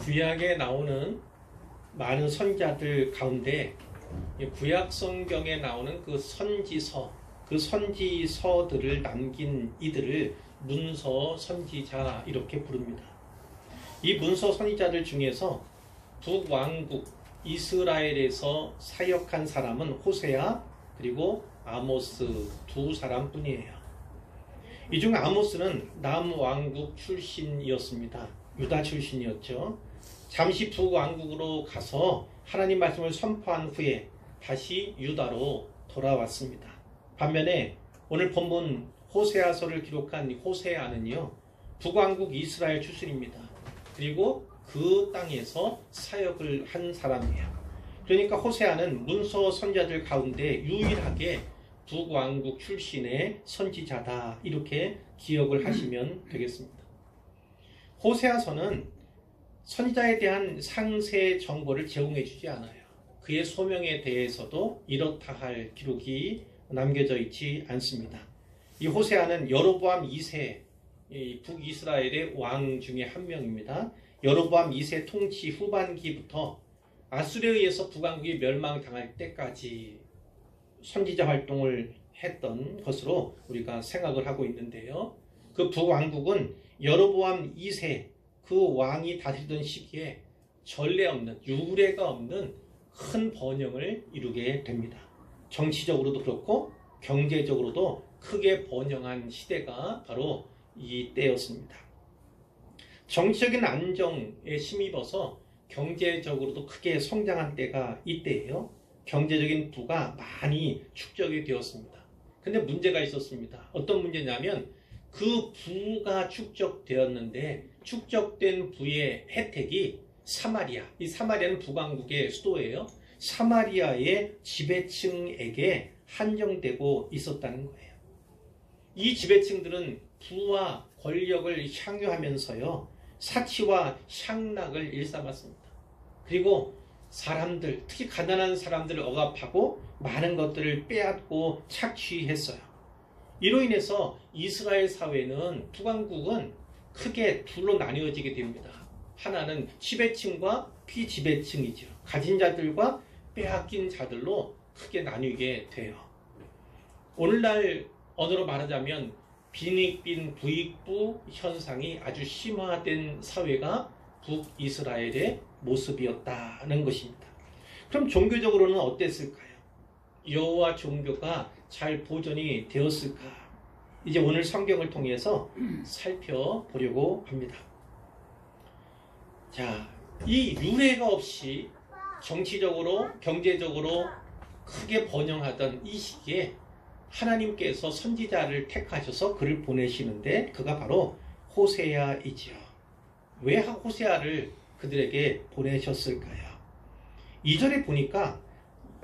구약에 나오는 많은 선지자들 가운데 구약 성경에 나오는 그 선지서들을 남긴 이들을 문서 선지자 이렇게 부릅니다. 이 문서 선지자들 중에서 북왕국 이스라엘에서 사역한 사람은 호세아 그리고 아모스 두 사람뿐이에요. 이 중 아모스는 남왕국 출신이었습니다. 유다 출신이었죠. 잠시 북왕국으로 가서 하나님 말씀을 선포한 후에 다시 유다로 돌아왔습니다. 반면에 오늘 본문 호세아서를 기록한 호세아는요, 북왕국 이스라엘 출신입니다. 그리고 그 땅에서 사역을 한 사람이에요. 그러니까 호세아는 문서 선지자들 가운데 유일하게 북왕국 출신의 선지자다, 이렇게 기억을 하시면 되겠습니다. 호세아서는 선지자에 대한 상세 정보를 제공해 주지 않아요. 그의 소명에 대해서도 이렇다 할 기록이 남겨져 있지 않습니다. 이 호세아는 여로보암 2세 북이스라엘의 왕 중에 한 명입니다. 여로보암 2세 통치 후반기부터 아수르에 의해서 북왕국이 멸망당할 때까지 선지자 활동을 했던 것으로 우리가 생각을 하고 있는데요. 그 북왕국은 여로보암 2세 그 왕이 다스리던 시기에 전례 없는, 유례가 없는 큰 번영을 이루게 됩니다. 정치적으로도 그렇고 경제적으로도 크게 번영한 시대가 바로 이 때였습니다. 정치적인 안정에 힘입어서 경제적으로도 크게 성장한 때가 이때예요. 경제적인 부가 많이 축적이 되었습니다. 근데 문제가 있었습니다. 어떤 문제냐면 그 부가 축적되었는데 축적된 부의 혜택이 사마리아, 이 사마리아는 북왕국의 수도예요. 사마리아의 지배층에게 한정되고 있었다는 거예요. 이 지배층들은 부와 권력을 향유하면서요, 사치와 향락을 일삼았습니다. 그리고 사람들, 특히 가난한 사람들을 억압하고 많은 것들을 빼앗고 착취했어요. 이로 인해서 이스라엘 사회는, 북왕국은 크게 둘로 나뉘어지게 됩니다. 하나는 지배층과 피지배층이죠. 가진 자들과 빼앗긴 자들로 크게 나뉘게 돼요. 오늘날 언어로 말하자면 빈익빈 부익부 현상이 아주 심화된 사회가 북이스라엘의 모습이었다는 것입니다. 그럼 종교적으로는 어땠을까요? 여호와 종교가 잘 보존이 되었을까? 이제 오늘 성경을 통해서 살펴보려고 합니다. 자, 이 유례가 없이 정치적으로 경제적으로 크게 번영하던 이 시기에 하나님께서 선지자를 택하셔서 그를 보내시는데 그가 바로 호세아이지요. 왜 호세아를 그들에게 보내셨을까요? 2절에 보니까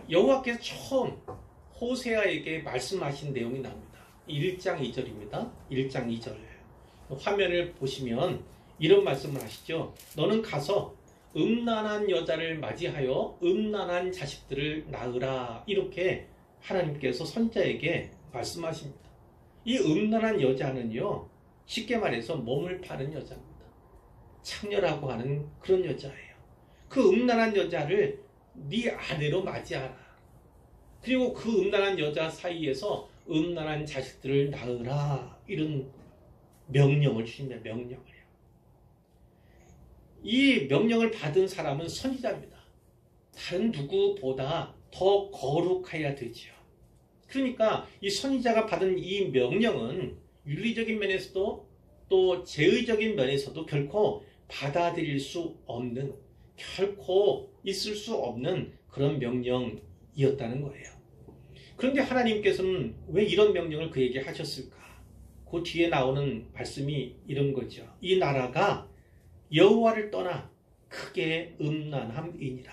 여호와께서 처음 호세아에게 말씀하신 내용이 나옵니다. 1장 2절입니다. 1장 2절 화면을 보시면 이런 말씀을 하시죠. 너는 가서 음란한 여자를 맞이하여 음란한 자식들을 낳으라, 이렇게 하나님께서 선지자에게 말씀하십니다. 이 음란한 여자는요, 쉽게 말해서 몸을 파는 여자입니다. 창녀라고 하는 그런 여자예요. 그 음란한 여자를 네 아내로 맞이하라. 그리고 그 음란한 여자 사이에서 음란한 자식들을 낳으라, 이런 명령을 주신다. 명령을요. 이 명령을 받은 사람은 선지자입니다. 다른 누구보다 더 거룩해야 되지요. 그러니까 이 선지자가 받은 이 명령은 윤리적인 면에서도 또 제의적인 면에서도 결코 받아들일 수 없는, 결코 있을 수 없는 그런 명령이었다는 거예요. 그런데 하나님께서는 왜 이런 명령을 그에게 하셨을까? 그 뒤에 나오는 말씀이 이런 거죠. 이 나라가 여호와를 떠나 크게 음란함이니라.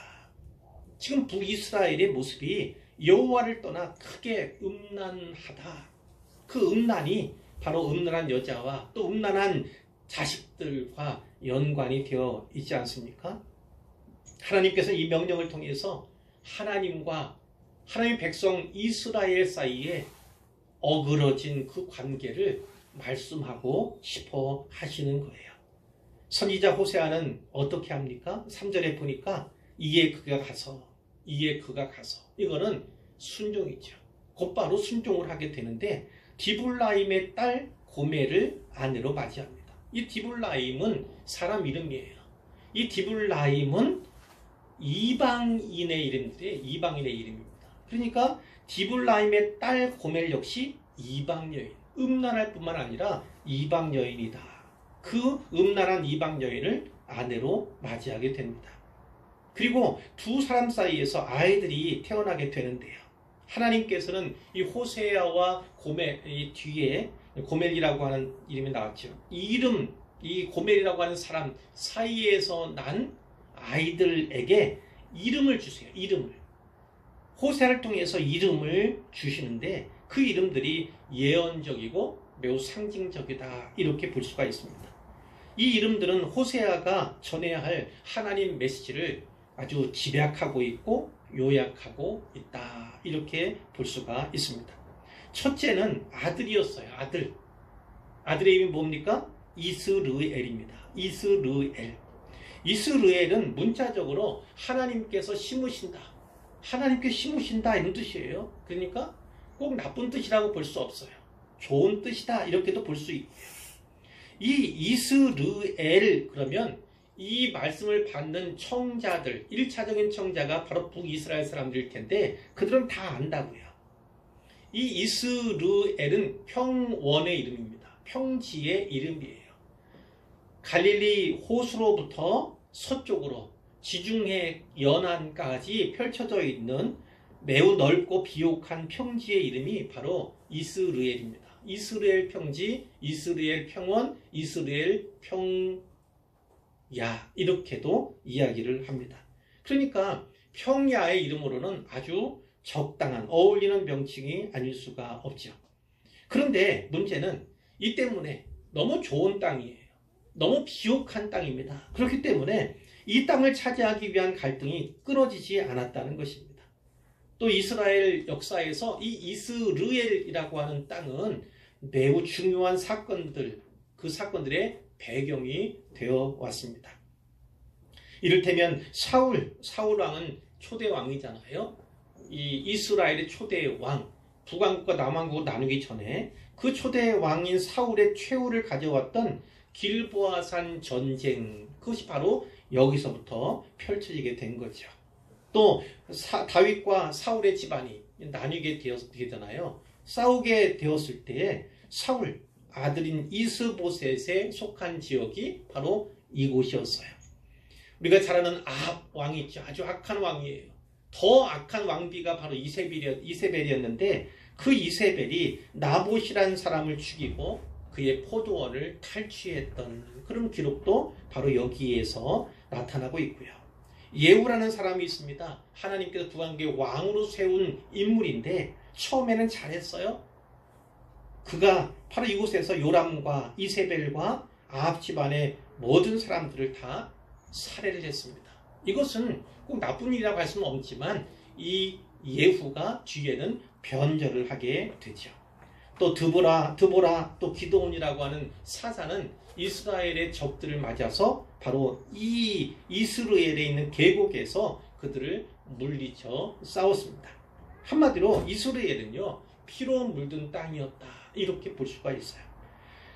지금 북이스라엘의 모습이 여호와를 떠나 크게 음란하다. 그 음란이 바로 음란한 여자와 또 음란한 자식들과 연관이 되어 있지 않습니까? 하나님께서 이 명령을 통해서 하나님과 하나님의 백성 이스라엘 사이에 어그러진 그 관계를 말씀하고 싶어 하시는 거예요. 선지자 호세아는 어떻게 합니까? 3절에 보니까 이에 그가 가서 이거는 순종이죠. 곧바로 순종을 하게 되는데 디블라임의 딸 고멜을 아내로 맞이합니다. 이 디블라임은 사람 이름이에요. 이 디블라임은 이방인의 이름입니다. 그러니까 디블라임의 딸 고멜 역시 이방 여인, 음란할 뿐만 아니라 이방 여인이다. 그 음란한 이방 여인을 아내로 맞이하게 됩니다. 그리고 두 사람 사이에서 아이들이 태어나게 되는데요. 하나님께서는 이 호세아와 고멜, 이 뒤에 고멜이라고 하는 이름이 나왔죠. 이 고멜이라고 하는 사람 사이에서 난 아이들에게 이름을 주세요. 이름을. 호세아를 통해서 이름을 주시는데 그 이름들이 예언적이고 매우 상징적이다. 이렇게 볼 수가 있습니다. 이 이름들은 호세아가 전해야 할 하나님 메시지를 아주 집약하고 있고 요약하고 있다. 이렇게 볼 수가 있습니다. 첫째는 아들이었어요. 아들의 이름이 뭡니까? 이스르엘입니다. 이스르엘은 문자적으로 하나님께서 심으신다. 하나님께 심으신다 이런 뜻이에요. 그러니까 꼭 나쁜 뜻이라고 볼 수 없어요. 좋은 뜻이다 이렇게도 볼 수 있고요. 이 이스르엘 그러면 이 말씀을 받는 청자들, 1차적인 청자가 바로 북이스라엘 사람들일 텐데 그들은 다 안다고요. 이 이스르엘은 평원의 이름입니다. 평지의 이름이에요. 갈릴리 호수로부터 서쪽으로 지중해 연안까지 펼쳐져 있는 매우 넓고 비옥한 평지의 이름이 바로 이스르엘입니다. 이스라엘 평지, 이스라엘 평원, 이스라엘 평야 이렇게도 이야기를 합니다. 그러니까 평야의 이름으로는 아주 적당한 어울리는 명칭이 아닐 수가 없죠. 그런데 문제는 이 때문에 너무 좋은 땅이에요. 너무 비옥한 땅입니다. 그렇기 때문에 이 땅을 차지하기 위한 갈등이 끊어지지 않았다는 것입니다. 또 이스라엘 역사에서 이 이스르엘이라고 하는 땅은 매우 중요한 사건들, 그 사건들의 배경이 되어 왔습니다. 이를테면 사울 왕은 초대 왕이잖아요. 이 이스라엘의 초대 왕, 북왕국과 남왕국을 나누기 전에 그 초대 왕인 사울의 최후를 가져왔던 길보아산 전쟁, 그것이 바로 여기서부터 펼쳐지게 된 거죠. 또 다윗과 사울의 집안이 나뉘게 되잖아요. 싸우게 되었을 때 사울 아들인 이스보셋에 속한 지역이 바로 이곳이었어요. 우리가 잘 아는 아합 왕이 있죠. 아주 악한 왕이에요. 더 악한 왕비가 바로 이세벨이었는데 그 이세벨이 나봇이라는 사람을 죽이고 그의 포도원을 탈취했던 그런 기록도 바로 여기에서 나타나고 있고요. 예후라는 사람이 있습니다. 하나님께서 북왕국의 왕으로 세운 인물인데 처음에는 잘했어요. 그가 바로 이곳에서 요람과 이세벨과 아합 집안의 모든 사람들을 다 살해를 했습니다. 이것은 꼭 나쁜 일이라고 할 수는 없지만 이 예후가 뒤에는 변절을 하게 되죠. 또 드보라 또 기드온이라고 하는 사사는 이스라엘의 적들을 맞아서 바로 이 이스라엘에 있는 계곡에서 그들을 물리쳐 싸웠습니다. 한마디로 이스라엘은요 피로 물든 땅이었다 이렇게 볼 수가 있어요.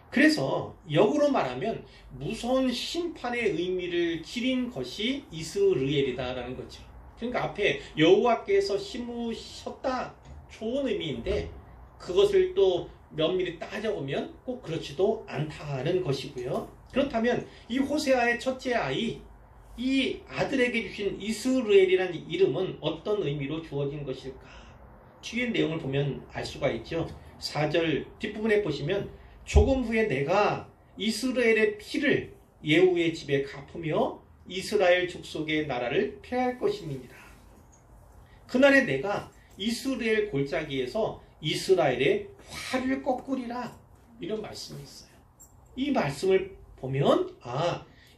그래서 역으로 말하면 무서운 심판의 의미를 기린 것이 이스라엘이다라는 거죠. 그러니까 앞에 여호와께서 심으셨다 좋은 의미인데 그것을 또 면밀히 따져보면 꼭 그렇지도 않다는 것이고요. 그렇다면 이 호세아의 첫째 아이, 이 아들에게 주신 이스라엘이라는 이름은 어떤 의미로 주어진 것일까? 뒤에 내용을 보면 알 수가 있죠. 4절 뒷부분에 보시면 조금 후에 내가 이스라엘의 피를 예후의 집에 갚으며 이스라엘 족속의 나라를 폐할 것임이니라. 그날에 내가 이스라엘 골짜기에서 이스라엘의 활을 꺾으리라. 이런 말씀이 있어요. 이 말씀을 보면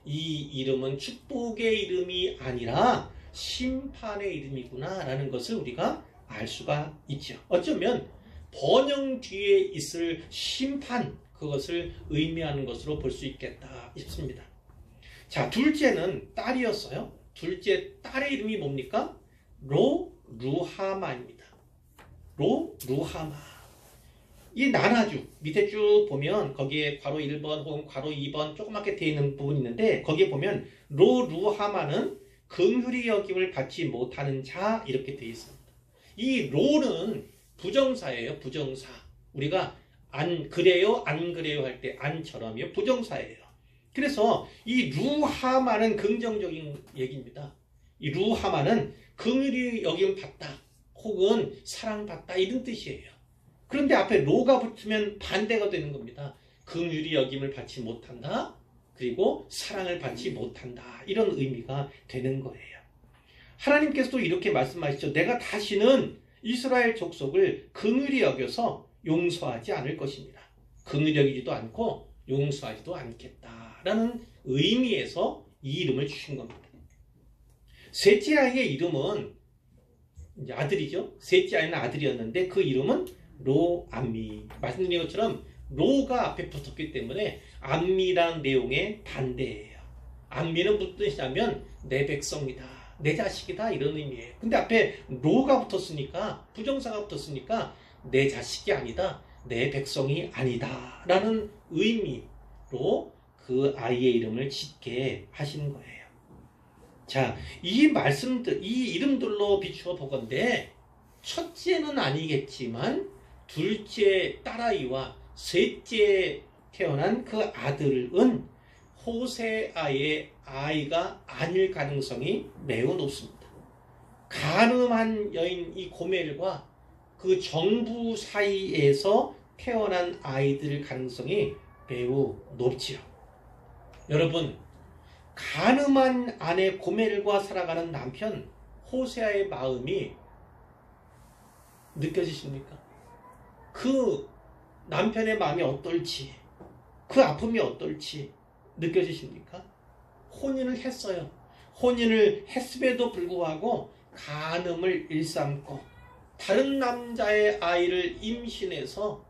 이 이름은 축복의 이름이 아니라 심판의 이름이구나 라는 것을 우리가 알 수가 있죠. 어쩌면 번영 뒤에 있을 심판, 그것을 의미하는 것으로 볼 수 있겠다 싶습니다. 자, 둘째는 딸이었어요. 둘째 딸의 이름이 뭡니까? 루하마입니다. 루하마. 이 나나주 밑에 쭉 보면 거기에 괄호 1번 혹은 괄호 2번 조그맣게 되어 있는 부분이 있는데 거기에 보면 루하마는 긍휼히 여김을 받지 못하는 자 이렇게 되어 있습니다. 이 로는 부정사예요. 부정사. 우리가 안 그래요 안 그래요 할 때 안처럼요. 부정사예요. 그래서 이 루하마는 긍정적인 얘기입니다. 이 루하마는 긍휼히 여김 받다 혹은 사랑받다 이런 뜻이에요. 그런데 앞에 로가 붙으면 반대가 되는 겁니다. 긍휼히 여김을 받지 못한다. 그리고 사랑을 받지 못한다. 이런 의미가 되는 거예요. 하나님께서도 이렇게 말씀하시죠. 내가 다시는 이스라엘 족속을 긍휼히 여겨서 용서하지 않을 것입니다. 긍휼히 여기지도 않고 용서하지도 않겠다라는 의미에서 이 이름을 주신 겁니다. 셋째 아이의 이름은 이제 아들이죠. 셋째 아이는 아들이었는데 그 이름은 로암미. 말씀드린 것처럼 로가 앞에 붙었기 때문에 암미라는 내용의 반대예요. 암미는 무슨 뜻이냐면 내 백성이다. 내 자식이다 이런 의미예요. 근데 앞에 로가 붙었으니까 부정사가 붙었으니까 내 자식이 아니다. 내 백성이 아니다. 라는 의미로 그 아이의 이름을 짓게 하시는 거예요. 자, 이 말씀들, 이 이름들로 비추어 보건대 첫째는 아니겠지만 둘째 딸아이와 셋째 태어난 그 아들은 호세아의 아이가 아닐 가능성이 매우 높습니다. 가늠한 여인 이 고멜과 그 정부 사이에서 태어난 아이들 가능성이 매우 높지요. 여러분, 가늠한 아내 고멜과 살아가는 남편 호세아의 마음이 느껴지십니까? 그 남편의 마음이 어떨지, 그 아픔이 어떨지 느껴지십니까? 혼인을 했어요. 혼인을 했음에도 불구하고 간음을 일삼고 다른 남자의 아이를 임신해서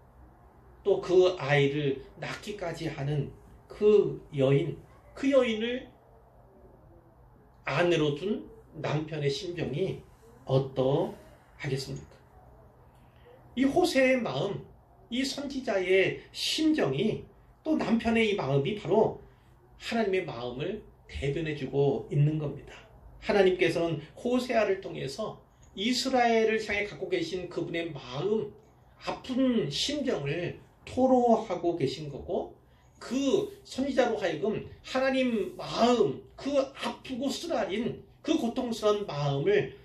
또 그 아이를 낳기까지 하는 그 여인을 아내로 둔 남편의 심정이 어떠하겠습니까? 이 호세의 마음, 이 선지자의 심정이 또 남편의 이 마음이 바로 하나님의 마음을 대변해주고 있는 겁니다. 하나님께서는 호세아를 통해서 이스라엘을 향해 갖고 계신 그분의 마음, 아픈 심정을 토로하고 계신 거고 그 선지자로 하여금 하나님 마음, 그 아프고 쓰라린 그 고통스러운 마음을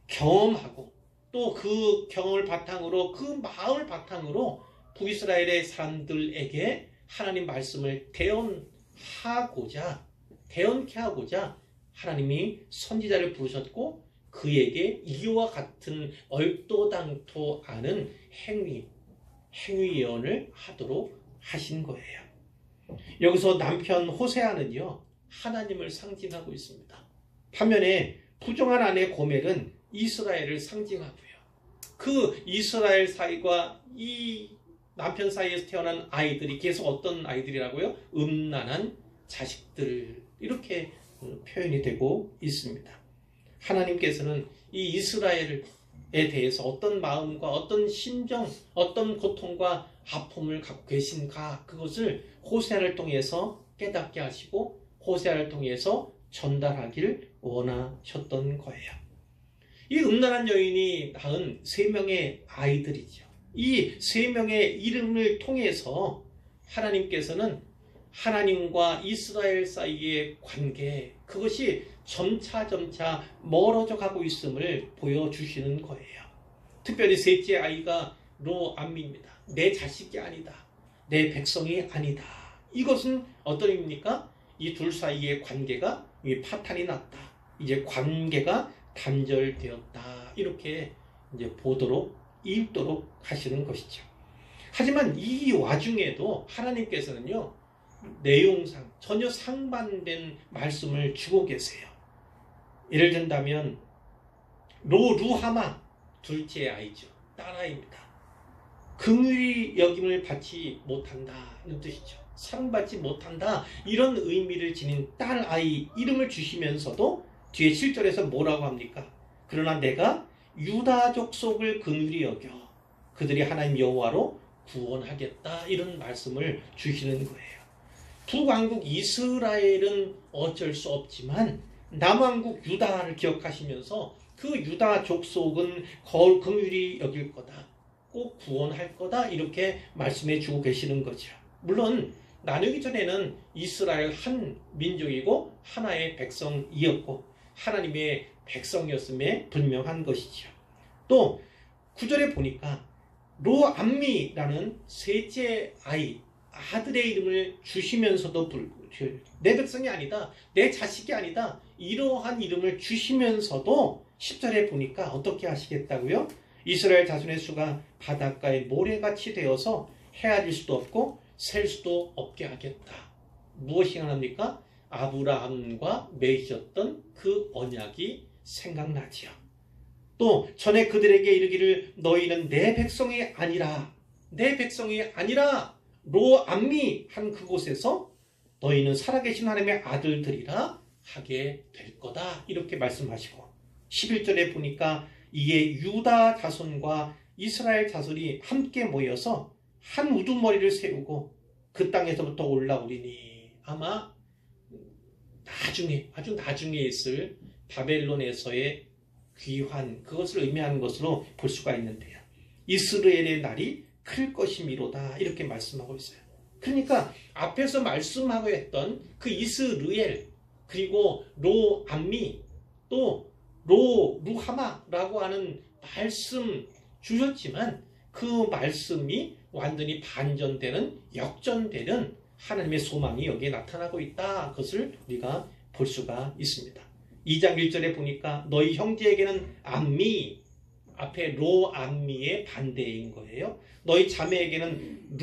경험하고 또 그 경험을 바탕으로 그 마음을 바탕으로 북이스라엘의 사람들에게 하나님 말씀을 대언케 하고자 하나님이 선지자를 부르셨고 그에게 이와 같은 얼토당토 않은 행위 예언을 하도록 하신 거예요. 여기서 남편 호세아는요 하나님을 상징하고 있습니다. 반면에 부정한 아내 고멜은 이스라엘을 상징하고요. 그 이스라엘 사이와 이 남편 사이에서 태어난 아이들이 계속 어떤 아이들이라고요? 음란한 자식들 이렇게 표현이 되고 있습니다. 하나님께서는 이 이스라엘에 대해서 어떤 마음과 어떤 심정, 어떤 고통과 아픔을 갖고 계신가 그것을 호세아를 통해서 깨닫게 하시고 호세아를 통해서 전달하길 원하셨던 거예요. 이 음란한 여인이 낳은 3명의 아이들이죠. 이 3명의 이름을 통해서 하나님께서는 하나님과 이스라엘 사이의 관계 그것이 점차 멀어져 가고 있음을 보여주시는 거예요. 특별히 셋째 아이가 로암미입니다. 내 자식이 아니다. 내 백성이 아니다. 이것은 어떤 의미입니까? 이 둘 사이의 관계가 파탄이 났다. 이제 관계가 단절되었다. 이렇게 이제 읽도록 하시는 것이죠. 하지만 이 와중에도 하나님께서는요, 내용상 전혀 상반된 말씀을 주고 계세요. 예를 든다면, 루하마, 둘째 아이죠. 딸아이입니다. 긍휼히 여김을 받지 못한다는 뜻이죠. 사랑받지 못한다. 이런 의미를 지닌 딸 아이 이름을 주시면서도 뒤에 7절에서 뭐라고 합니까? 그러나 내가 유다 족속을 긍휼히 여겨 그들이 하나님 여호와로 구원하겠다. 이런 말씀을 주시는 거예요. 북왕국 이스라엘은 어쩔 수 없지만 남왕국 유다를 기억하시면서 그 유다 족속은 긍휼히 여길 거다. 꼭 구원할 거다. 이렇게 말씀해 주고 계시는 거죠. 물론 나누기 전에는 이스라엘 한 민족이고 하나의 백성이었고 하나님의 백성이었음에 분명한 것이죠. 또 9절에 보니까 로암미라는 셋째 아들의 이름을 주시면서도 내 백성이 아니다. 내 자식이 아니다. 이러한 이름을 주시면서도 10절에 보니까 어떻게 하시겠다고요? 이스라엘 자손의 수가 바닷가의 모래같이 되어서 헤아릴 수도 없고 셀 수도 없게 하겠다. 무엇이 생각납니까? 아브라함과 맺으셨던 그 언약이 생각나지요. 또 전에 그들에게 이르기를 너희는 내 백성이 아니라 로암미 한 그곳에서 너희는 살아계신 하나님의 아들들이라 하게 될 거다. 이렇게 말씀하시고 11절에 보니까 이에 유다 자손과 이스라엘 자손이 함께 모여서 한 우두머리를 세우고 그 땅에서부터 올라오리니 아마 아주 나중에 있을 바벨론에서의 귀환 그것을 의미하는 것으로 볼 수가 있는데요. 이스라엘의 날이 클 것이미로다 이렇게 말씀하고 있어요. 그러니까 앞에서 말씀하고 했던 그 이스라엘 그리고 로암미 또 루하마라고 하는 말씀 주셨지만 그 말씀이 완전히 반전되는 역전되는 하나님의 소망이 여기에 나타나고 있다. 그것을 우리가 볼 수가 있습니다. 2장 1절에 보니까 너희 형제에게는 암미 앞에 로암미의 반대인 거예요. 너희 자매에게는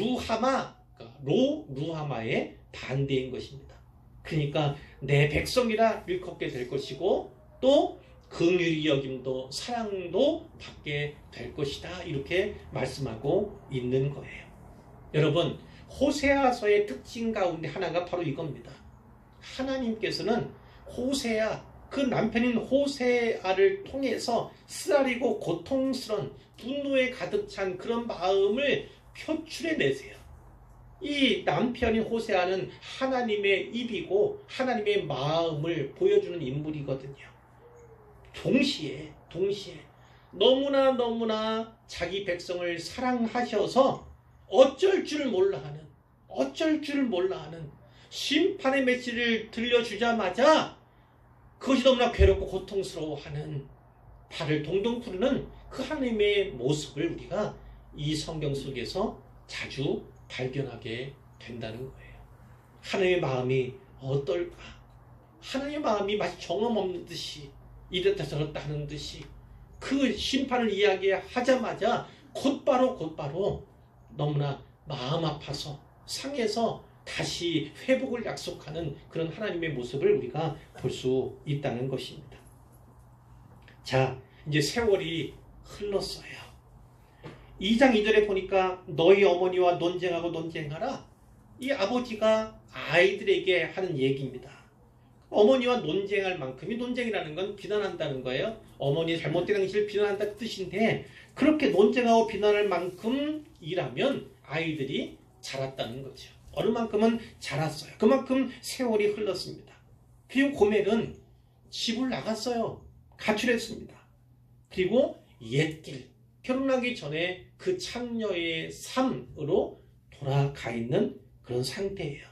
루하마의 반대인 것입니다. 그러니까 내 백성이라 일컫게 될 것이고 또 긍휼히 여김도 사랑도 받게 될 것이다. 이렇게 말씀하고 있는 거예요. 여러분 호세아서의 특징 가운데 하나가 바로 이겁니다. 하나님께서는 호세아 그 남편인 호세아를 통해서 쓰라리고 고통스러운 분노에 가득 찬 그런 마음을 표출해 내세요. 이 남편인 호세아는 하나님의 입이고 하나님의 마음을 보여주는 인물이거든요. 동시에 너무나 자기 백성을 사랑하셔서 어쩔 줄 몰라 하는 심판의 메시지를 들려주자마자 그것이 너무나 괴롭고 고통스러워하는 발을 동동 구르는 그 하나님의 모습을 우리가 이 성경 속에서 자주 발견하게 된다는 거예요. 하나님의 마음이 어떨까? 하나님의 마음이 마치 정엄 없는 듯이 이랬다 저랬다 하는 듯이 그 심판을 이야기하자마자 곧바로 너무나 마음 아파서 상해서 다시 회복을 약속하는 그런 하나님의 모습을 우리가 볼 수 있다는 것입니다. 자, 이제 세월이 흘렀어요. 2장 2절에 보니까 너희 어머니와 논쟁하라. 이 아버지가 아이들에게 하는 얘기입니다. 어머니와 논쟁할 만큼이 논쟁이라는 건 비난한다는 거예요. 어머니 잘못된 행실을 비난한다는 뜻인데 그렇게 논쟁하고 비난할 만큼이라면 아이들이 자랐다는 거죠. 어느 만큼은 자랐어요. 그만큼 세월이 흘렀습니다. 그리고 고멜은 집을 나갔어요. 가출했습니다. 그리고 옛길, 결혼하기 전에 그 창녀의 삶으로 돌아가 있는 그런 상태예요.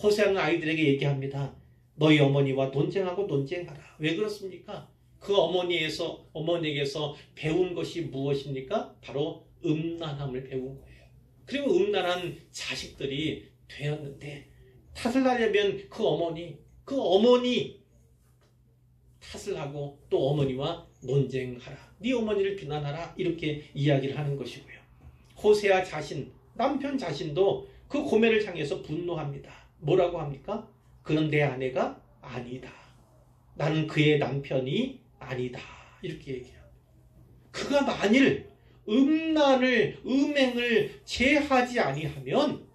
호세아는 아이들에게 얘기합니다. 너희 어머니와 논쟁하라. 왜 그렇습니까? 그 어머니에게서 배운 것이 무엇입니까? 바로 음란함을 배운 거예요. 그리고 음란한 자식들이 되었는데 탓을 하려면 그 어머니 탓을 하고 또 어머니와 논쟁하라. 네 어머니를 비난하라. 이렇게 이야기를 하는 것이고요. 호세아 자신, 남편 자신도 그 고멜을 향해서 분노합니다. 뭐라고 합니까? 그는 내 아내가 아니다. 나는 그의 남편이 아니다. 이렇게 얘기합니다. 그가 만일 음행을 제하지 아니하면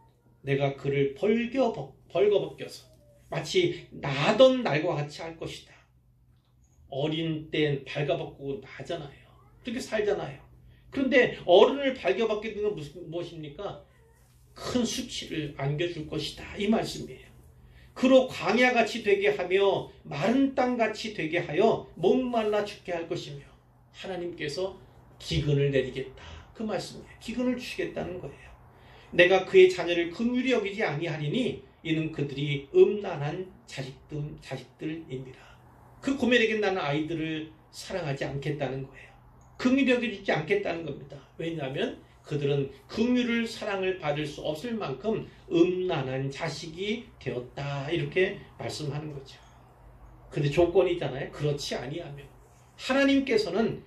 내가 그를 벌거벗겨서 마치 나던 날과 같이 할 것이다. 어린 땐 발가벗고 나잖아요. 그렇게 살잖아요. 그런데 어른을 발가벗기는 건 무엇입니까? 큰 수치를 안겨줄 것이다. 이 말씀이에요. 그로 광야같이 되게 하며 마른 땅같이 되게 하여 목말라 죽게 할 것이며 하나님께서 기근을 내리겠다. 그 말씀이에요. 기근을 주시겠다는 거예요. 내가 그의 자녀를 긍휼히 여기지 아니하리니 이는 그들이 음란한 자식들입니다. 그 고멜에게 나는 아이들을 사랑하지 않겠다는 거예요. 긍휼히 여기지 않겠다는 겁니다. 왜냐하면 그들은 긍휼을 사랑을 받을 수 없을 만큼 음란한 자식이 되었다. 이렇게 말씀하는 거죠. 근데 조건이잖아요. 그렇지 아니하면 하나님께서는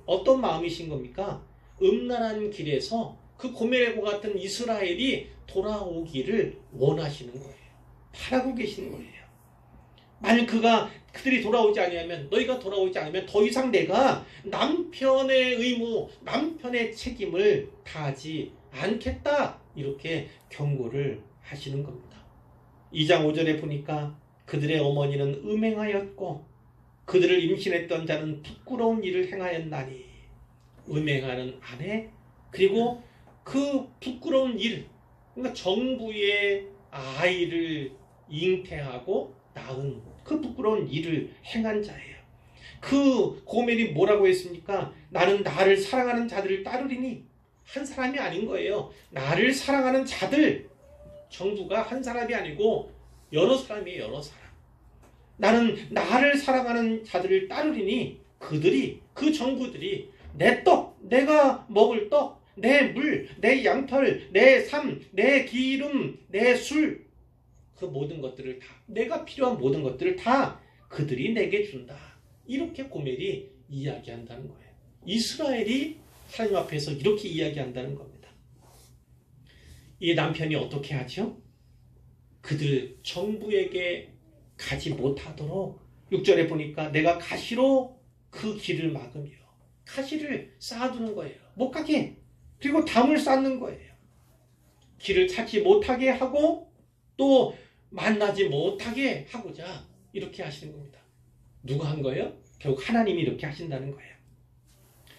어떤 마음이신 겁니까? 음란한 길에서 그 고멜과 같은 이스라엘이 돌아오기를 원하시는 거예요. 바라고 계시는 거예요. 만약 그들이 돌아오지 않으면, 너희가 돌아오지 않으면 더 이상 내가 남편의 의무, 남편의 책임을 다하지 않겠다. 이렇게 경고를 하시는 겁니다. 2장 5절에 보니까 그들의 어머니는 음행하였고 그들을 임신했던 자는 부끄러운 일을 행하였나니. 음행하는 아내, 그리고 그 부끄러운 일, 그러니까 정부의 아이를 잉태하고 낳은 그 부끄러운 일을 행한 자예요. 그 고멜이 뭐라고 했습니까? 나는 나를 사랑하는 자들을 따르리니. 한 사람이 아닌 거예요. 나를 사랑하는 자들, 정부가 한 사람이 아니고 여러 사람이에요. 여러 사람. 나는 나를 사랑하는 자들을 따르리니 그들이, 그 정부들이 내 떡, 내가 먹을 떡, 내 물, 내 양털, 내 삶, 내 기름, 내 술, 그 모든 것들을 다, 내가 필요한 모든 것들을 다 그들이 내게 준다. 이렇게 고멜이 이야기한다는 거예요. 이스라엘이 하나님 앞에서 이렇게 이야기한다는 겁니다. 이 남편이 어떻게 하죠? 그들 정부에게 가지 못하도록 6절에 보니까 내가 가시로 그 길을 막으며, 가시를 쌓아두는 거예요. 못 가게. 그리고 담을 쌓는 거예요. 길을 찾지 못하게 하고 또 만나지 못하게 하고자 이렇게 하시는 겁니다. 누가 한 거예요? 결국 하나님이 이렇게 하신다는 거예요.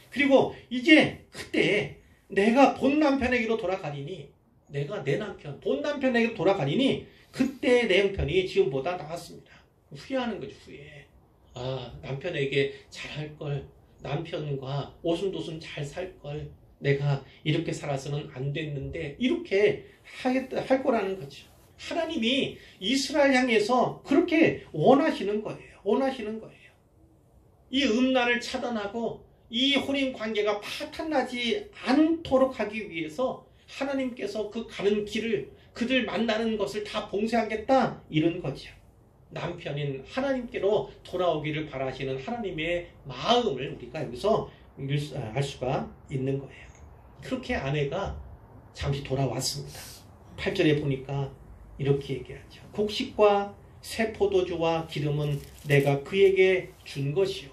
그리고 이제 그때 내가 본 남편에게로 돌아가리니, 내가 내 남편, 본 남편에게로 돌아가리니 그때 내 형편이 지금보다 나았습니다. 후회하는 거죠. 후회. 아, 남편에게 잘할 걸, 남편과 오순도순 잘 살 걸, 내가 이렇게 살아서는 안 됐는데 이렇게 할 거라는 거죠. 하나님이 이스라엘 향해서 그렇게 원하시는 거예요. 원하시는 거예요. 이 음란을 차단하고 이 혼인 관계가 파탄나지 않도록 하기 위해서 하나님께서 그 가는 길을, 그들 만나는 것을 다 봉쇄하겠다, 이런 거죠. 남편인 하나님께로 돌아오기를 바라시는 하나님의 마음을 우리가 여기서 알 수가 있는 거예요. 그렇게 아내가 잠시 돌아왔습니다. 8절에 보니까 이렇게 얘기하죠. 곡식과 새 포도주와 기름은 내가 그에게 준 것이요,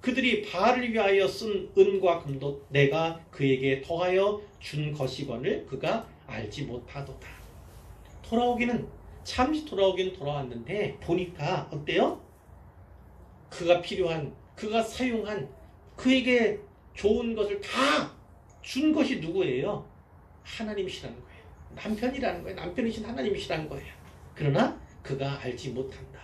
그들이 바알을 위하여 쓴 은과 금도 내가 그에게 더하여 준 것이거늘 그가 알지 못하도다. 잠시 돌아오긴 돌아왔는데 보니까 어때요? 그가 필요한, 그가 사용한, 그에게 좋은 것을 다 준 것이 누구예요? 하나님이시라는 거예요. 남편이라는 거예요. 남편이신 하나님이시라는 거예요. 그러나 그가 알지 못한다.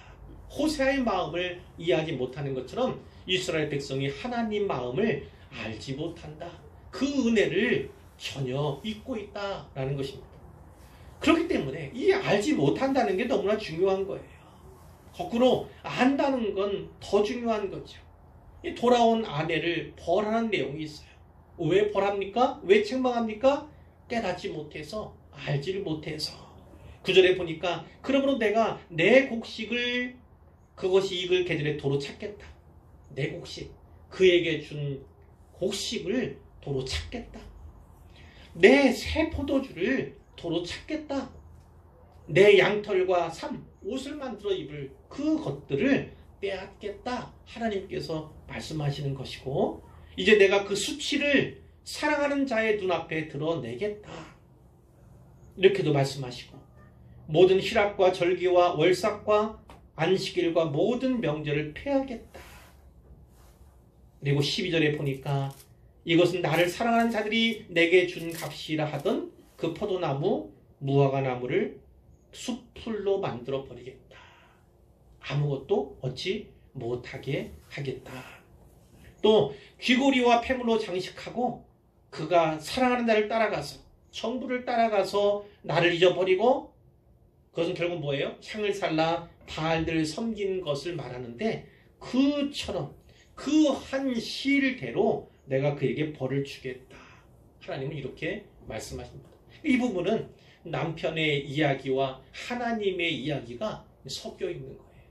호세아의 마음을 이해하지 못하는 것처럼 이스라엘 백성이 하나님 마음을 알지 못한다. 그 은혜를 전혀 잊고 있다라는 것입니다. 그렇기 때문에 이 알지 못한다는 게 너무나 중요한 거예요. 거꾸로 안다는 건 더 중요한 거죠. 이 돌아온 아내를 벌하는 내용이 있어요. 왜 벌합니까? 왜 책망합니까? 깨닫지 못해서, 알지를 못해서. 9절에 보니까 그러므로 내가 내 곡식을, 그것이 익을 계절에 도로 찾겠다. 내 곡식, 그에게 준 곡식을 도로 찾겠다. 내 새 포도주를 도로 찾겠다. 내 양털과 삶, 옷을 만들어 입을 그것들을 빼앗겠다. 하나님께서 말씀하시는 것이고, 이제 내가 그 수치를 사랑하는 자의 눈앞에 드러내겠다. 이렇게도 말씀하시고 모든 희락과 절기와 월삭과 안식일과 모든 명절을 폐하겠다. 그리고 12절에 보니까 이것은 나를 사랑하는 자들이 내게 준 값이라 하던 그 포도나무 무화과나무를 숲풀로 만들어 버리겠다. 아무것도 얻지 못하게 하겠다. 또 귀고리와 폐물로 장식하고 그가 사랑하는 나를 따라가서 정부를 따라가서 나를 잊어버리고 그것은 결국 뭐예요? 향을 살라 바알들을 섬긴 것을 말하는데 그처럼 그 한 시일대로 내가 그에게 벌을 주겠다. 하나님은 이렇게 말씀하십니다. 이 부분은 남편의 이야기와 하나님의 이야기가 섞여 있는 거예요.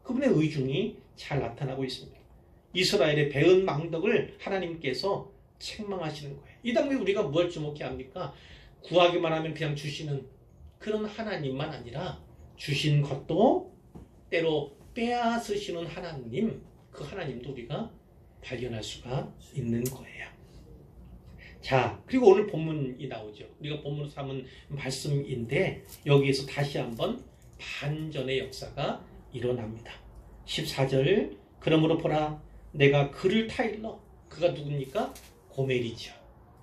그분의 의중이 잘 나타나고 있습니다. 이스라엘의 배은 망덕을 하나님께서 책망하시는 거예요. 이 당시에 우리가 뭘 주목해야 합니까? 구하기만 하면 그냥 주시는 그런 하나님만 아니라 주신 것도 때로 빼앗으시는 하나님, 그 하나님도 우리가 발견할 수가 있는 거예요. 자, 그리고 오늘 본문이 나오죠. 우리가 본문으로 삼은 말씀인데 여기에서 다시 한번 반전의 역사가 일어납니다. 14절 그러므로 보라 내가 그를 타일러 그가 누굽니까? 고멜이죠.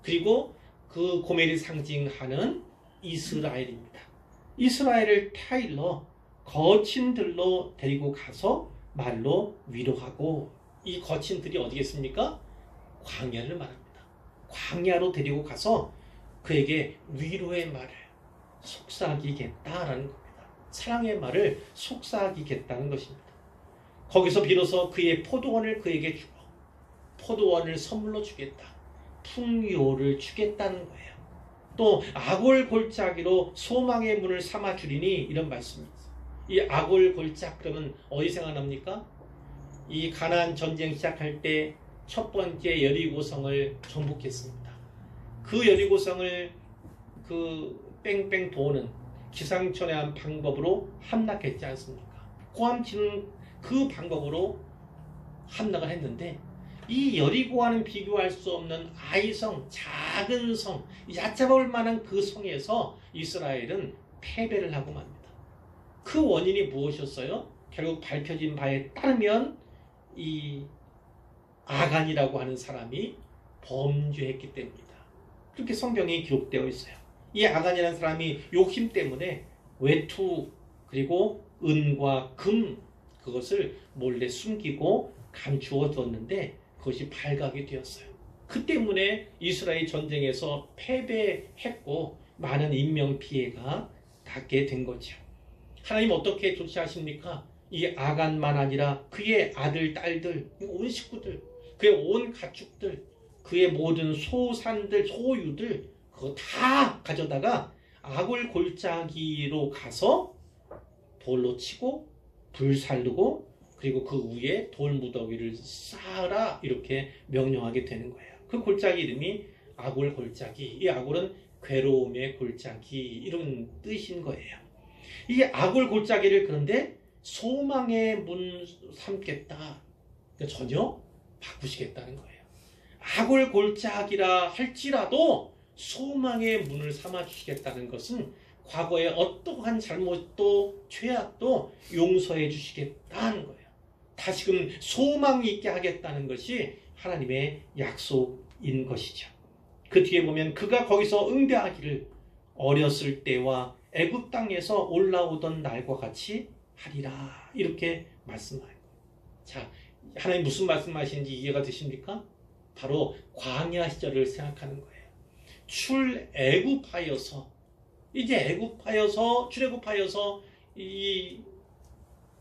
그리고 그 고멜이 상징하는 이스라엘입니다. 이스라엘을 타일러 거친 들로 데리고 가서 말로 위로하고 이 거친들이 어디겠습니까? 광야를 말합니다. 광야로 데리고 가서 그에게 위로의 말을 속삭이겠다라는 겁니다. 사랑의 말을 속삭이겠다는 것입니다. 거기서 비로소 그의 포도원을 그에게 주고 포도원을 선물로 주겠다. 풍요를 주겠다는 거예요. 또 아골 골짜기로 소망의 문을 삼아 주리니 이런 말씀이 있어요. 이 아골 골짜기 그러면 어디 생각납니까? 이 가나안 전쟁 시작할 때 첫 번째 여리고성을 정복했습니다. 그 여리고성을 그 뺑뺑 도는 기상천외한 방법으로 함락했지 않습니까? 고함치는 그 방법으로 함락을 했는데 이 여리고와는 비교할 수 없는 아이성, 작은 성, 얕잡을 만한 그 성에서 이스라엘은 패배를 하고 맙니다. 그 원인이 무엇이었어요? 결국 밝혀진 바에 따르면 이 아간이라고 하는 사람이 범죄했기 때문이다. 그렇게 성경에 기록되어 있어요. 이 아간이라는 사람이 욕심 때문에 외투 그리고 은과 금 그것을 몰래 숨기고 감추어 뒀는데 그것이 발각이 되었어요. 그 때문에 이스라엘 전쟁에서 패배했고 많은 인명피해가 닿게 된 거죠. 하나님 어떻게 조치하십니까? 이 아간만 아니라 그의 아들, 딸들, 온 식구들, 그의 온 가축들, 그의 모든 소산들, 소유들 그거 다 가져다가 아골 골짜기로 가서 돌로 치고 불살르고 그리고 그 위에 돌무더기를 쌓아라 이렇게 명령하게 되는 거예요. 그 골짜기 이름이 아골 골짜기. 이 아골은 괴로움의 골짜기 이런 뜻인 거예요. 이 아골 골짜기를 그런데 소망의 문 삼겠다. 그러니까 전혀 바꾸시겠다는 거예요. 아골 골짜기라 할지라도 소망의 문을 삼아 주시겠다는 것은 과거의 어떠한 잘못도 죄악도 용서해 주시겠다는 거예요. 다시금 소망이 있게 하겠다는 것이 하나님의 약속인 것이죠. 그 뒤에 보면 그가 거기서 응대하기를 어렸을 때와 애굽 땅에서 올라오던 날과 같이 하리라 이렇게 말씀하는 거예요. 자, 하나님 무슨 말씀하시는지 이해가 되십니까? 바로 광야 시절을 생각하는 거예요. 출애굽하여서 이제 출애굽하여서 이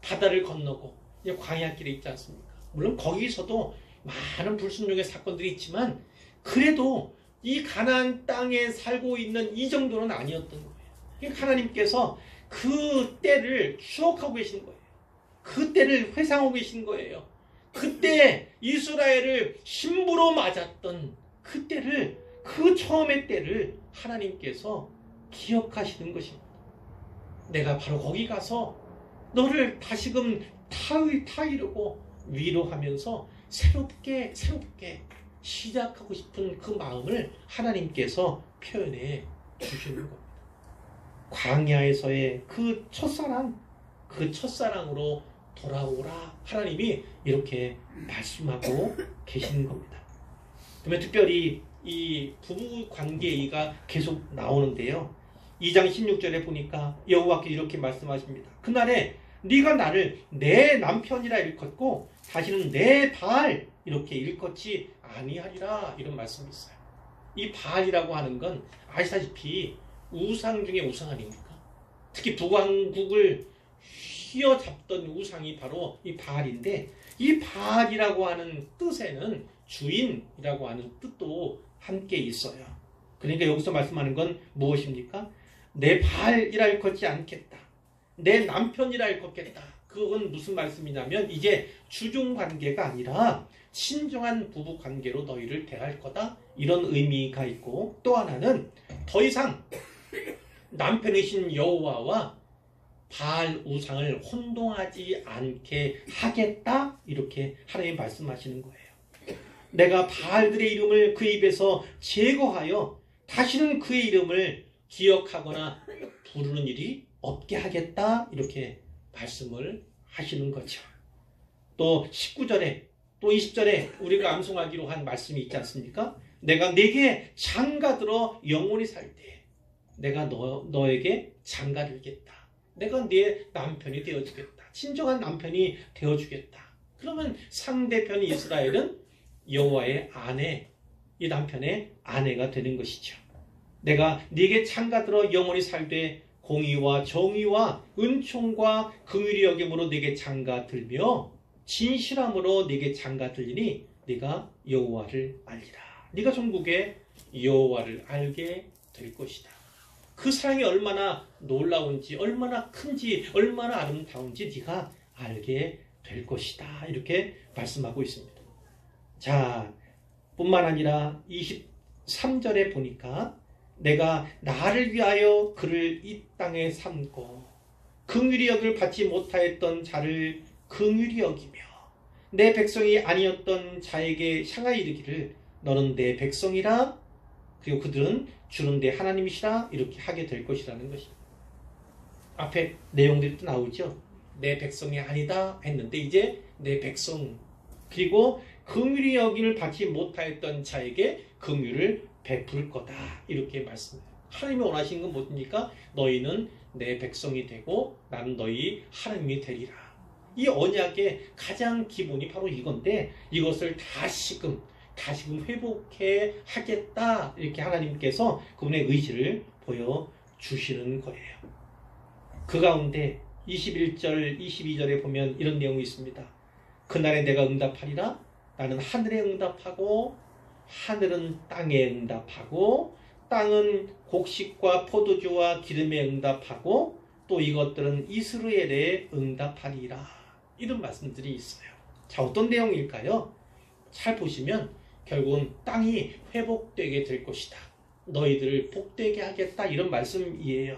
바다를 건너고 이제 광야길에 있지 않습니까? 물론 거기서도 많은 불순종의 사건들이 있지만 그래도 이 가나안 땅에 살고 있는 이 정도는 아니었던 거예요. 그러니까 하나님께서 그 때를 추억하고 계신 거예요. 그 때를 회상하고 계신 거예요. 그때 이스라엘을 힘부로 맞았던 그 때를, 그 처음의 때를 하나님께서 기억하시는 것입니다. 내가 바로 거기 가서 너를 다시금 타이르고 위로하면서 새롭게 시작하고 싶은 그 마음을 하나님께서 표현해 주시는 겁니다. 광야에서의 그 첫사랑으로 돌아오라. 하나님이 이렇게 말씀하고 계시는 겁니다. 그러면 특별히 이 부부 관계가 계속 나오는데요. 2장 16절에 보니까 여호와께서 이렇게 말씀하십니다. 그날에 네가 나를 내 남편이라 일컫고 다시는 내 바알 이렇게 일컫지 아니하리라. 이런 말씀이 있어요. 이 바알이라고 하는 건 아시다시피 우상 중에 우상 아닙니까? 특히 북왕국을 휘어잡던 우상이 바로 이 바알인데, 이 바알이라고 하는 뜻에는 주인이라고 하는 뜻도 함께 있어요. 그러니까 여기서 말씀하는 건 무엇입니까? 내 바알이라 일컫지 않겠다. 내 남편이라 일컫겠다. 그건 무슨 말씀이냐면 이제 주종관계가 아니라 친정한 부부관계로 너희를 대할 거다. 이런 의미가 있고, 또 하나는 더 이상 남편이신 여호와와 바알 우상을 혼동하지 않게 하겠다. 이렇게 하나님 말씀하시는 거예요. 내가 바알들의 이름을 그 입에서 제거하여 다시는 그의 이름을 기억하거나 부르는 일이 없게 하겠다. 이렇게 말씀을 하시는 거죠. 또 19절에 또 20절에 우리가 암송하기로 한 말씀이 있지 않습니까? 내가 네게 장가들어 영원히 살 때 내가 너에게 장가들겠다. 내가 네 남편이 되어주겠다. 친정한 남편이 되어주겠다. 그러면 상대편 이스라엘은 여호와의 아내, 이 남편의 아내가 되는 것이죠. 내가 네게 장가들어 영원히 살되 공의와 정의와 은총과 긍휼히 여김으로 네게 장가들며 진실함으로 네게 장가들리니 네가 여호와를 알리라. 네가 전국에 여호와를 알게 될 것이다. 그 사랑이 얼마나 놀라운지, 얼마나 큰지, 얼마나 아름다운지 네가 알게 될 것이다. 이렇게 말씀하고 있습니다. 자, 뿐만 아니라 23절에 보니까 내가 나를 위하여 그를 이 땅에 삼고 긍휼히 여김을 받지 못하였던 자를 긍휼히 여기며 내 백성이 아니었던 자에게 향하여 이르기를 너는 내 백성이라. 그리고 그들은 주는 내 하나님이시라. 이렇게 하게 될 것이라는 것입니다. 앞에 내용들이 또 나오죠. 내 백성이 아니다 했는데 이제 내 백성, 그리고 긍휼히 여김을 받지 못하였던 자에게 긍휼을 베풀 거다. 이렇게 말씀해요. 하나님이 원하시는 건 무엇입니까? 너희는 내 백성이 되고 나는 너희 하나님이 되리라. 이 언약의 가장 기본이 바로 이건데, 이것을 다시금 회복해 하겠다. 이렇게 하나님께서 그분의 의지를 보여주시는 거예요. 그 가운데 21절, 22절에 보면 이런 내용이 있습니다. 그날에 내가 응답하리라. 나는 하늘에 응답하고 하늘은 땅에 응답하고 땅은 곡식과 포도주와 기름에 응답하고 또 이것들은 이스라엘에 응답하리라. 이런 말씀들이 있어요. 자, 어떤 내용일까요? 잘 보시면 결국은 땅이 회복되게 될 것이다. 너희들을 복되게 하겠다. 이런 말씀이에요.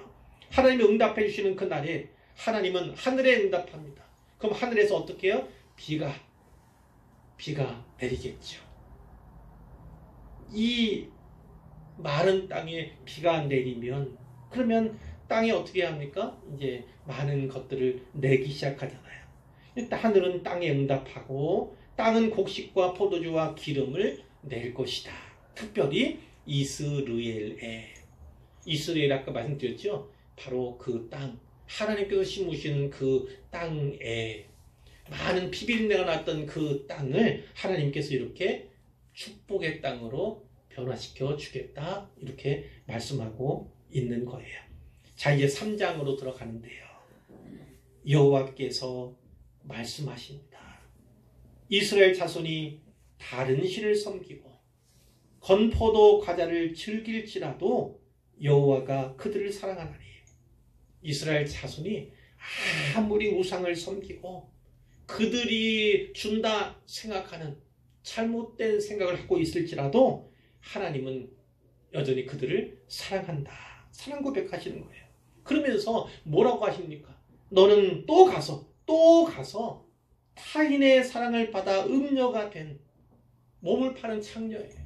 하나님이 응답해 주시는 그날에 하나님은 하늘에 응답합니다. 그럼 하늘에서 어떻게 해요? 비가 내리겠죠. 이 마른 땅에 비가 내리면 그러면 땅이 어떻게 합니까? 이제 많은 것들을 내기 시작하잖아요. 일단 하늘은 땅에 응답하고 땅은 곡식과 포도주와 기름을 낼 것이다. 특별히 이스라엘에. 이스라엘 아까 말씀드렸죠? 바로 그 땅, 하나님께서 심으시는 그 땅에 많은 피비린내가 났던 그 땅을 하나님께서 이렇게 축복의 땅으로 변화시켜 주겠다. 이렇게 말씀하고 있는 거예요. 자, 이제 3장으로 들어가는데요. 여호와께서 말씀하십니다. 이스라엘 자손이 다른 신을 섬기고 건포도 과자를 즐길지라도 여호와가 그들을 사랑하나니. 이스라엘 자손이 아무리 우상을 섬기고 그들이 준다 생각하는 잘못된 생각을 하고 있을지라도 하나님은 여전히 그들을 사랑한다. 사랑 고백하시는 거예요. 그러면서 뭐라고 하십니까? 너는 또 가서 타인의 사랑을 받아 음녀가 된 몸을 파는 창녀예요.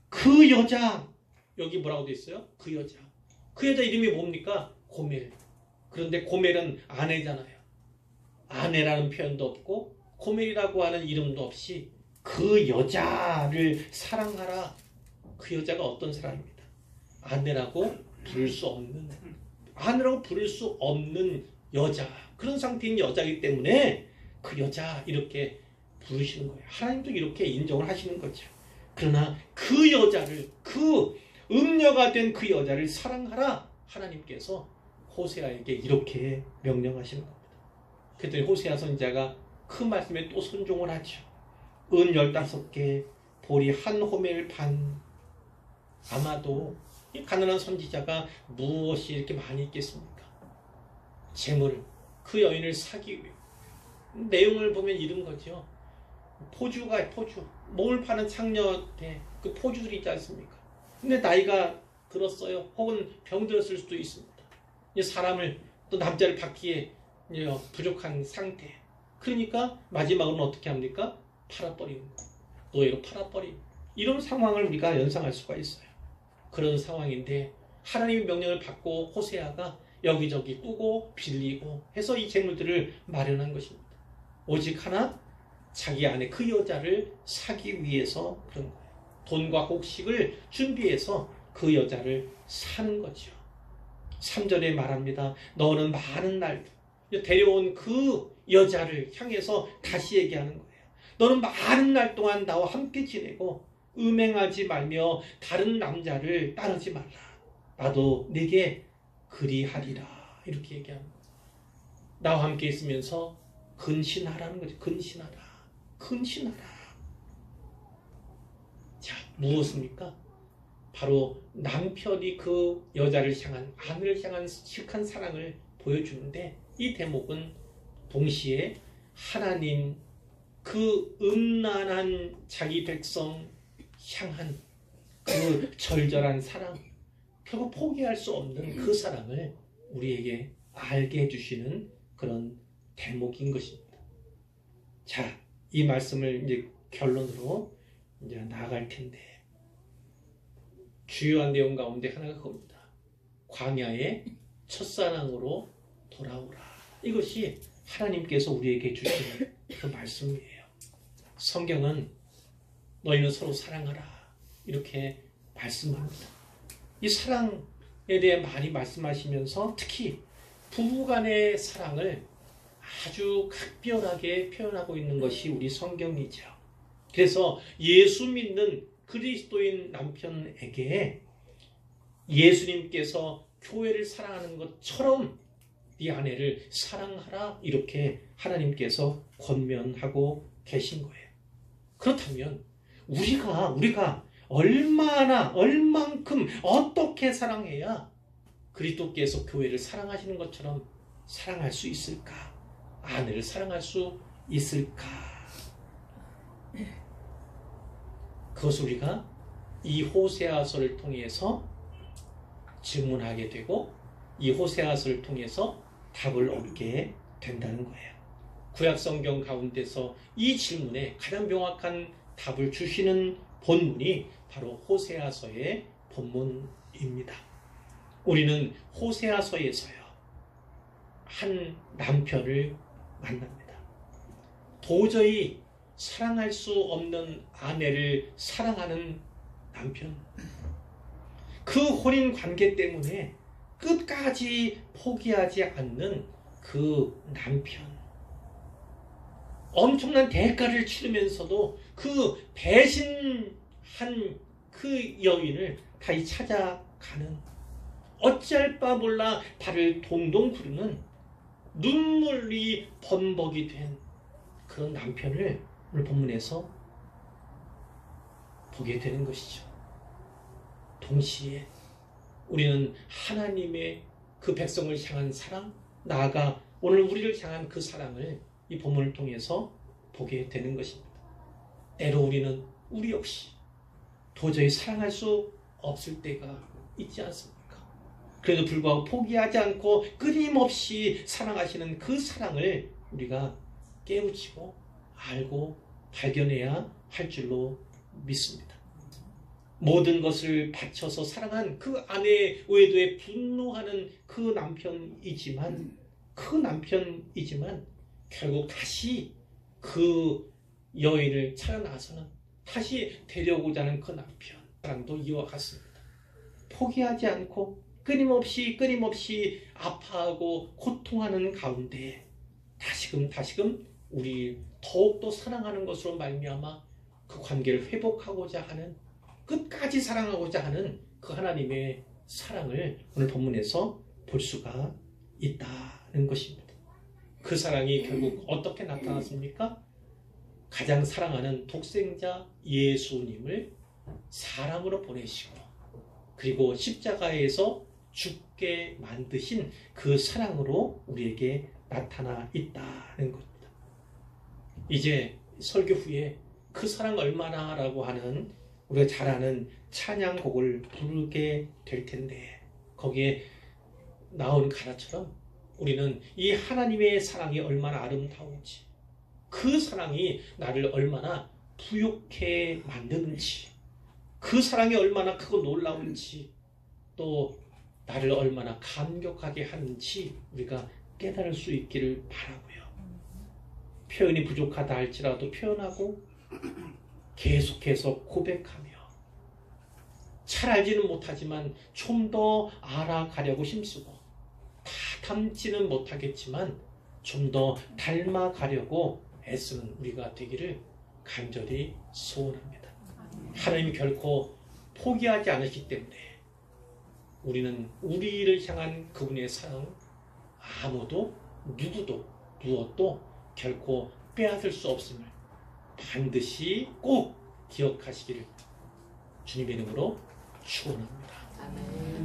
그 여자, 여기 뭐라고 돼 있어요? 그 여자 그 여자 이름이 뭡니까? 고멜. 그런데 고멜은 아내잖아요. 아내라는 표현도 없고 고멜이라고 하는 이름도 없이 그 여자를 사랑하라. 그 여자가 어떤 사람입니다. 아내라고 부를 수 없는, 아내라고 부를 수 없는 여자, 그런 상태인 여자이기 때문에 그 여자 이렇게 부르시는 거예요. 하나님도 이렇게 인정을 하시는 거죠. 그러나 그 여자를, 그 음녀가 된 그 여자를 사랑하라. 하나님께서 호세아에게 이렇게 명령하시는 겁니다. 그랬더니 호세아 선지자가 그 말씀에 또 순종을 하죠. 은 15개, 보리 한 호멜 반. 아마도 이 가난한 선지자가 무엇이 이렇게 많이 있겠습니까? 재물, 그 여인을 사기 위해. 내용을 보면 이런 거죠. 포주가, 포주, 몸을 파는 창녀대, 그 포주들이 있지 않습니까? 근데 나이가 들었어요. 혹은 병들었을 수도 있습니다. 사람을, 또 남자를 받기에 부족한 상태. 그러니까 마지막으로는 어떻게 합니까? 팔아버리는 거. 노예로 팔아버리는 거. 이런 상황을 우리가 연상할 수가 있어요. 그런 상황인데 하나님의 명령을 받고 호세아가 여기저기 꾸고 빌리고 해서 이 재물들을 마련한 것입니다. 오직 하나, 자기 안에 그 여자를 사기 위해서 그런 거예요. 돈과 곡식을 준비해서 그 여자를 사는 거죠. 3절에 말합니다. 너는 많은 날, 데려온 그 여자를 향해서 다시 얘기하는 거예요. 너는 많은 날 동안 나와 함께 지내고 음행하지 말며 다른 남자를 따르지 말라. 나도 네게 그리하리라. 이렇게 얘기하는 거예요. 나와 함께 있으면서 근신하라는 거죠. 근신하라. 근신하라. 자, 무엇입니까? 바로 남편이 그 여자를 향한, 아내를 향한 시크한 사랑을 보여주는데, 이 대목은 동시에 하나님 그 음란한 자기 백성 향한 그 절절한 사랑, 결국 포기할 수 없는 그 사랑을 우리에게 알게 해주시는 그런 대목인 것입니다. 자, 이 말씀을 이제 결론으로 이제 나아갈 텐데, 주요한 내용 가운데 하나가 그겁니다. 광야의 첫사랑으로 돌아오라. 이것이 하나님께서 우리에게 주시는 그 말씀이에요. 성경은 너희는 서로 사랑하라. 이렇게 말씀합니다. 이 사랑에 대해 많이 말씀하시면서 특히 부부간의 사랑을 아주 각별하게 표현하고 있는 것이 우리 성경이죠. 그래서 예수 믿는 그리스도인 남편에게 예수님께서 교회를 사랑하는 것처럼 네 아내를 사랑하라. 이렇게 하나님께서 권면하고 계신 거예요. 그렇다면 우리가 얼만큼 어떻게 사랑해야 그리스도께서 교회를 사랑하시는 것처럼 사랑할 수 있을까? 아내를 사랑할 수 있을까? 그것을 우리가 이 호세아서를 통해서 질문하게 되고 이 호세아서를 통해서 답을 얻게 된다는 거예요. 구약성경 가운데서 이 질문에 가장 명확한 답을 주시는 본문이 바로 호세아서의 본문입니다. 우리는 호세아서에서요, 한 남편을 만납니다. 도저히 사랑할 수 없는 아내를 사랑하는 남편. 그 혼인 관계 때문에 끝까지 포기하지 않는 그 남편. 엄청난 대가를 치르면서도 그 배신한 그 여인을 다시 찾아가는, 어찌할 바 몰라 발을 동동 구르는 눈물이 범벅이 된 그런 남편을 오늘 본문에서 보게 되는 것이죠. 동시에 우리는 하나님의 그 백성을 향한 사랑, 나아가 오늘 우리를 향한 그 사랑을 이 본문을 통해서 보게 되는 것입니다. 때로 우리는 우리 역시 도저히 사랑할 수 없을 때가 있지 않습니까? 그래도 불구하고 포기하지 않고 끊임없이 사랑하시는 그 사랑을 우리가 깨우치고 알고 발견해야 할 줄로 믿습니다. 모든 것을 바쳐서 사랑한 그 아내의 외도에 분노하는 그 남편이지만 결국 다시 그 여인을 찾아 나서는 다시 데려오고자 하는 그 남편 사랑도 이와 같습니다. 포기하지 않고 끊임없이 아파하고 고통하는 가운데 다시금 우리 더욱더 사랑하는 것으로 말미암아 그 관계를 회복하고자 하는, 끝까지 사랑하고자 하는 그 하나님의 사랑을 오늘 본문에서 볼 수가 있다는 것입니다. 그 사랑이 결국 어떻게 나타났습니까? 가장 사랑하는 독생자 예수님을 사람으로 보내시고 그리고 십자가에서 죽게 만드신 그 사랑으로 우리에게 나타나 있다는 겁니다. 이제 설교 후에 그 사랑 얼마나 라고 하는 우리가 잘 아는 찬양곡을 부르게 될 텐데, 거기에 나온 가사처럼 우리는 이 하나님의 사랑이 얼마나 아름다운지, 그 사랑이 나를 얼마나 부욕해 만드는지, 그 사랑이 얼마나 크고 놀라운지, 또 나를 얼마나 감격하게 하는지 우리가 깨달을 수 있기를 바라고요. 표현이 부족하다 할지라도 표현하고 계속해서 고백하며, 잘 알지는 못하지만 좀 더 알아가려고 힘쓰고, 다 닮지는 못하겠지만 좀 더 닮아가려고 애쓰는 우리가 되기를 간절히 소원합니다. 하나님이 결코 포기하지 않으시기 때문에 우리는 우리를 향한 그분의 사랑 아무도 누구도 무엇도 결코 빼앗을 수 없음을 반드시 꼭 기억하시기를 주님의 이름으로 축원합니다. 아멘.